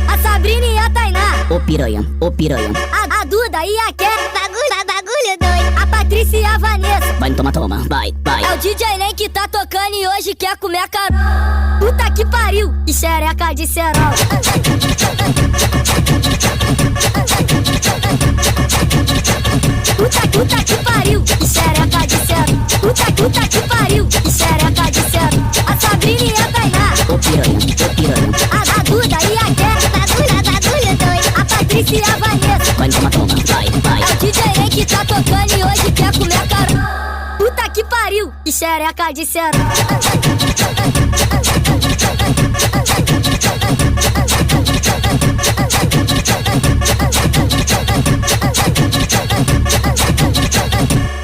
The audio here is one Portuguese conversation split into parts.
A Sabrina e a Tainá, Ô piranha, ô piranha. a Duda e a Ké, Bagulho doido. a Patrícia e a Vanessa. Vai toma, toma, vai, vai. É o DJ Nem que tá tocando e hoje quer comer a cara. Puta que pariu, e xereca de cerol. Puta que pariu, e xereca de cerol. Puta que pariu, e xereca de cerol. A Sabrina e a Tainá, Ô piranha, ô piranha. a Duda e a Ké, Bagulho doido. a Patrícia e a Vanessa. Vai toma, toma, vai, vai. É o DJ Nem que tá tocando e hoje quer comer a cara. Puta que pariu, e xereca de cerol.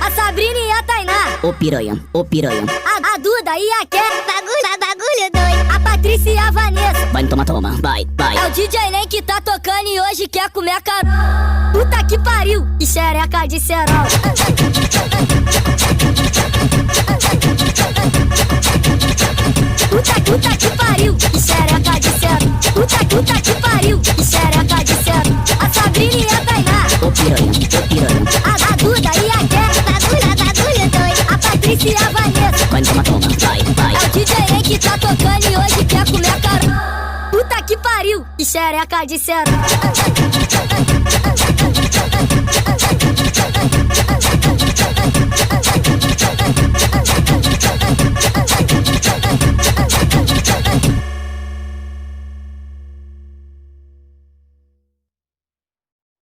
A Sabrina e a Tainá, Ô piranha, ô piranha. a Duda e a Ké, Bagulho doido. a Patrícia e a Vanessa. Vai toma, toma, vai, vai. É o DJ Nem que tá tocando e hoje quer comer a cara. Puta que pariu, e xereca de cerol. Puta que pariu, e xereca de cerol. Puta que pariu, e xereca de cerol. A Sabrina e a Tainá, Ô piranha, ô piranha. a Duda e a Ké, Bagulho doido. a Patrícia e a Vanessa. Vai toma, toma, vai, vai. É o DJ Nem que tá tocando e hoje quer comer a cara. Puta que pariu, e xereca de cerol.